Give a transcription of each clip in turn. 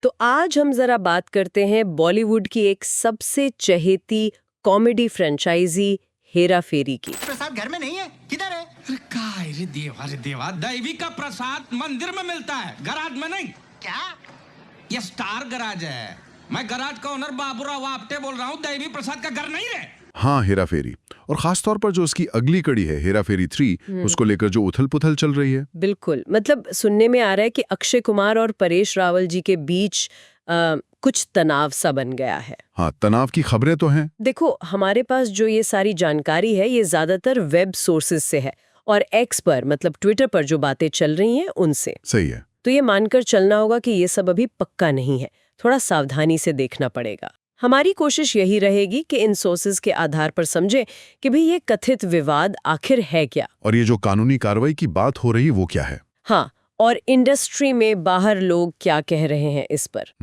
तो आज हम जरा बात करते हैं बॉलीवुड की एक सबसे चहेती कॉमेडी फ्रेंचाइजी हेरा फेरी की। प्रसाद घर में नहीं है, किधर है? अरे काय रे देवा दैवी का प्रसाद मंदिर में मिलता है, गराज में नहीं। क्या? ये स्टार गराज है। मैं गराज का ओनर बाबूराव आपटे बोल रहा हूँ। दैवी प्रसाद का घर नहीं है। हाँ, हेरा फेरी। और खास तौर पर जो उसकी अगली कड़ी है हेरा फेरी 3, उसको लेकर जो उथल पुथल चल रही है। बिल्कुल, मतलब सुनने में आ रहा है कि अक्षय कुमार और परेश रावल जी के बीच कुछ तनाव सा बन गया है। हाँ, तनाव की खबरें तो हैं। देखो, हमारे पास जो ये सारी जानकारी है ये ज्यादातर वेब सोर्सेज से है और एक्स पर मतलब ट्विटर पर जो बातें चल रही हैं उनसे। सही है। तो ये मानकर चलना होगा कि ये सब अभी पक्का नहीं है, थोड़ा सावधानी से देखना पड़ेगा। हमारी कोशिश यही रहेगी कि इन सोर्सेज के आधार पर समझे कि भाई ये कथित विवाद आखिर है क्या, और ये जो कानूनी कार्रवाई की बात हो रही वो क्या है। हाँ, और इंडस्ट्री में बाहर लोग क्या कह रहे हैं इस पर।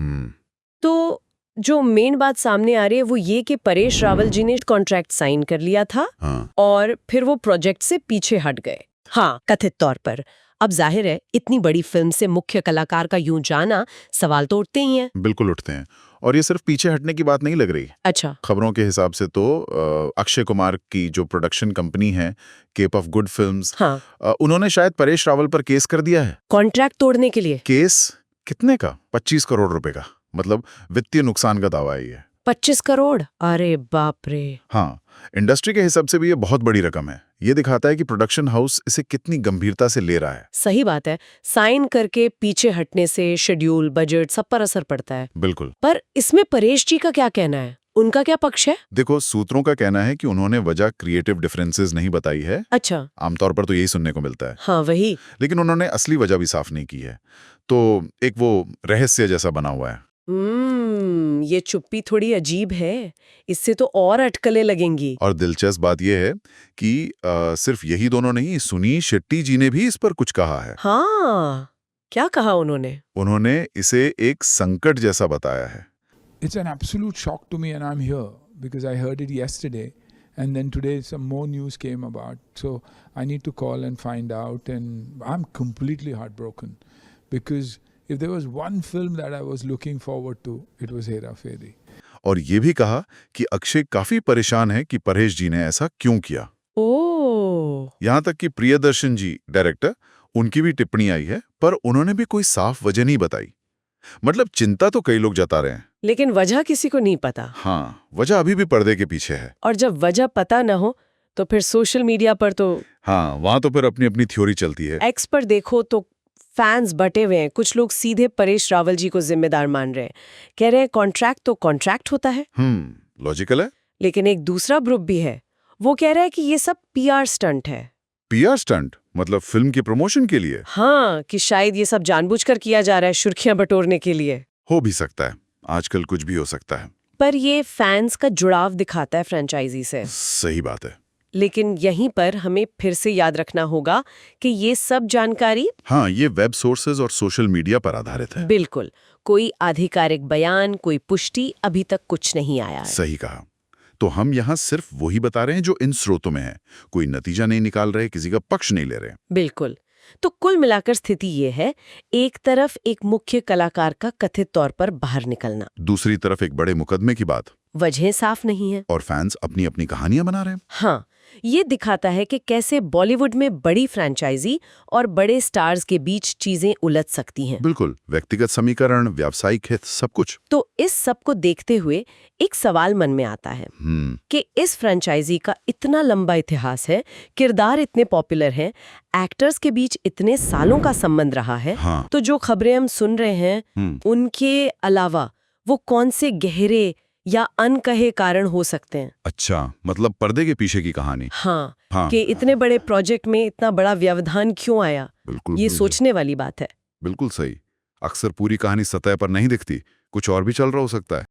तो जो मेन बात सामने आ रही है वो ये कि परेश रावल जी ने कॉन्ट्रैक्ट साइन कर लिया था। हाँ। और फिर वो प्रोजेक्ट से पीछे हट गए। हाँ, कथित तौर पर। अब जाहिर है इतनी बड़ी फिल्म से मुख्य कलाकार का यूं जाना सवाल तो उठते ही हैं। बिल्कुल उठते हैं। और ये सिर्फ पीछे हटने की बात नहीं लग रही। अच्छा। खबरों के हिसाब से तो अक्षय कुमार की जो प्रोडक्शन कंपनी है केप ऑफ गुड फिल्म्स, हाँ, उन्होंने शायद परेश रावल पर केस कर दिया है। कॉन्ट्रैक्ट तोड़ने के लिए। केस कितने का? 25 करोड़ रुपए का। मतलब वित्तीय नुकसान का दावा है ये। 25 करोड़? अरे बाप रे। हाँ, इंडस्ट्री के हिसाब से भी ये बहुत बड़ी रकम है। ये दिखाता है कि प्रोडक्शन हाउस इसे कितनी गंभीरता से ले रहा है। सही बात है, साइन करके पीछे हटने से शेड्यूल, बजट सब पर असर पड़ता है। बिल्कुल। पर इसमें परेश जी का क्या कहना है? उनका क्या पक्ष है? देखो, सूत्रों का कहना है कि उन्होंने वजह क्रिएटिव डिफरेंसेस नहीं बताई है। अच्छा। आमतौर पर तो यही सुनने को मिलता है। हाँ, वही। लेकिन उन्होंने असली वजह भी साफ नहीं की है। तो एक वो रहस्य जैसा बना हुआ है। ये चुप्पी थोड़ी अजीब है। इससे तो और अटकलें लगेंगी। और दिलचस्प बात यह है कि सिर्फ यही दोनों नहीं, सुनील शेट्टी जी ने भी इस पर कुछ कहा है। हाँ, क्या कहा उन्होंने? उन्होंने इसे एक संकट जैसा बताया है। It's an absolute shock to me, and I'm here because I heard it yesterday, and then today some more news came about. So I need to call and find out, and I'm completely heartbroken because if there was one film that I was looking forward to, it was Hera Fairy. और ये भी कहा कि अक्षय काफी परेशान है कि परेश जी ने ऐसा क्यों किया। ओह। यहाँ तक कि प्रियदर्शन जी डायरेक्टर, उनकी भी टिप्पणी आई है, पर उन्होंने भी कोई साफ वजह नहीं बताई। मतलब चिंता तो कई लोग जता रहे हैं, लेकिन वजह किसी को नहीं पता। हाँ, वजह अभी भी पर्दे के पीछे है। और जब वजह पता न हो तो फिर सोशल मीडिया पर तो हाँ, वहां तो फिर अपनी अपनी थ्योरी चलती है। एक्स पर देखो तो फैंस बटे हुए हैं। कुछ लोग सीधे परेश रावल जी को जिम्मेदार मान रहे हैं, कह रहे हैं कॉन्ट्रैक्ट तो कॉन्ट्रैक्ट होता है। लॉजिकल है। लेकिन एक दूसरा ग्रुप भी है, वो कह रहा है कि ये सब पीआर स्टंट है। पीआर स्टंट मतलब फिल्म के प्रमोशन के लिए? हाँ, कि शायद ये सब जानबूझकर किया जा रहा है सुर्खियां बटोरने के लिए। हो भी सकता है, आजकल कुछ भी हो सकता है। पर ये फैंस का जुड़ाव दिखाता है फ्रेंचाइजी से। सही बात है। लेकिन यहीं पर हमें फिर से याद रखना होगा कि ये सब जानकारी, हाँ, ये वेब सोर्सेज और सोशल मीडिया पर आधारित है। बिल्कुल, कोई आधिकारिक बयान, कोई पुष्टि अभी तक कुछ नहीं आया है। सही कहा। तो हम यहाँ सिर्फ वही बता रहे हैं जो इन स्रोतों में है। कोई नतीजा नहीं निकाल रहे, किसी का पक्ष नहीं ले रहे। बिल्कुल। तो कुल मिलाकर स्थिति ये है, एक तरफ एक मुख्य कलाकार का कथित तौर पर बाहर निकलना, दूसरी तरफ एक बड़े मुकदमे की बात, वजह साफ नहीं है, और फैंस अपनी अपनी कहानियां बना रहे हैं। हाँ, ये दिखाता है कि कैसे बॉलीवुड में बड़ी फ्रेंचाइजी और बड़े स्टार्स के बीच चीजें उलझ सकती हैं। बिल्कुल, व्यक्तिगत समीकरण, व्यावसायिक हित, सब कुछ। तो इस सब को देखते हुए एक सवाल मन में आता है कि इस फ्रेंचाइजी का इतना लंबा इतिहास है, किरदार इतने पॉपुलर हैं, एक्टर्स के बीच इतने सालों का संबंध रहा है। हाँ। तो जो खबरें हम सुन रहे हैं उनके अलावा वो कौन से गहरे या अनकहे कारण हो सकते हैं? अच्छा, मतलब पर्दे के पीछे की कहानी। हाँ, कि इतने बड़े प्रोजेक्ट में इतना बड़ा व्यवधान क्यों आया? बिल्कुल, ये सोचने वाली बात है। बिल्कुल सही। अक्सर पूरी कहानी सतह पर नहीं दिखती, कुछ और भी चल रहा हो सकता है।